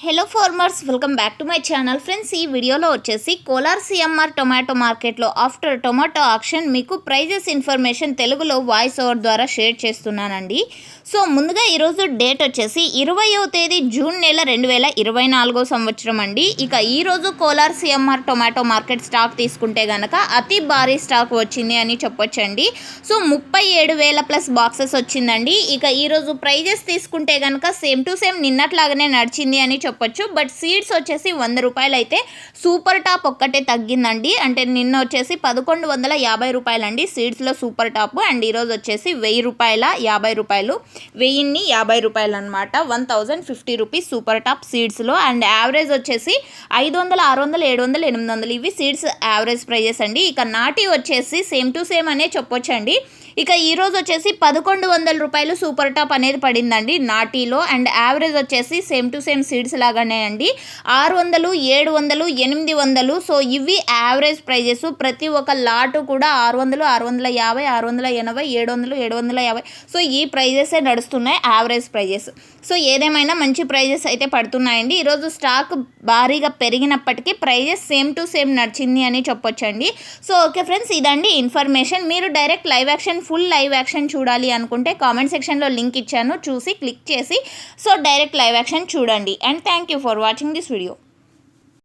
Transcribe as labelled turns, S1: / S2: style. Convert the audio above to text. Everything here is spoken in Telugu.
S1: Hello farmers, welcome back to my channel. Friends, ఈ వీడియోలో వచ్చేసి కోలార్ సిఎంఆర్ టొమాటో మార్కెట్లో ఆఫ్టర్ టొమాటో ఆక్షన్ మీకు ప్రైజెస్ ఇన్ఫర్మేషన్ తెలుగులో వాయిస్ ఓవర్ ద్వారా షేర్ చేస్తున్నానండి. సో ముందుగా ఈరోజు డేట్ వచ్చేసి 20వ తేదీ జూన్ నెల 2024 సంవత్సరం అండి. ఇక ఈరోజు Kolar CMR tomato market stock తీసుకుంటే కనుక అతి భారీ స్టాక్ వచ్చింది అని చెప్పొచ్చండి. సో 37,000 ప్లస్ బాక్సెస్ వచ్చిందండి. ఇక ఈరోజు ప్రైజెస్ తీసుకుంటే కనుక సేమ్ టు సేమ్ నిన్నట్లాగానే నడిచింది అని చెప్పొచ్చు. బట్ సీడ్స్ వచ్చేసి 100 రూపాయలు అయితే సూపర్ టాప్ ఒక్కటే తగ్గిందండి. అంటే నిన్న వచ్చేసి 1150 రూపాయలు అండి సీడ్స్లో సూపర్ టాప్. అండ్ ఈరోజు వచ్చేసి 1000 రూపాయల 50 రూపాయలు, 1050 రూపాయలు అనమాట. 1050 రూపీస్ సూపర్ టాప్ సీడ్స్లో. అండ్ యావరేజ్ వచ్చేసి 500, 600, 700, 800 ఇవి సీడ్స్ యావరేజ్ ప్రైజెస్ అండి. ఇక నాటి వచ్చేసి సేమ్ టు సేమ్ అనే చెప్పొచ్చండి. ఇక ఈరోజు వచ్చేసి 1100 రూపాయలు సూపర్ టాప్ అనేది పడిందండి నాటీలో. అండ్ యావరేజ్ వచ్చేసి సేమ్ టు సేమ్ సీడ్స్ లాగానే అండి 600, 700, 800. సో ఇవి యావరేజ్ ప్రైజెస్. ప్రతి ఒక్క లాటు కూడా 600, 650, 680, 700, 750. సో ఈ ప్రైజెసే నడుస్తున్నాయి యావరేజ్ ప్రైజెస్. సో ఏదేమైనా మంచి ప్రైజెస్ అయితే పడుతున్నాయండి. ఈరోజు స్టాక్ భారీగా పెరిగినప్పటికీ ప్రైజెస్ సేమ్ టు సేమ్ నడిచింది అని చెప్పొచ్చండి. సో ఓకే ఫ్రెండ్స్, ఇదండి ఇన్ఫర్మేషన్. మీరు direct live action, full live action చూడాలి అనుకుంటే కామెంట్ సెక్షన్లో లింక్ ఇచ్చాను, చూసి క్లిక్ చేసి సో డైరెక్ట్ లైవ్ యాక్షన్ చూడండి. And thank you for watching this video.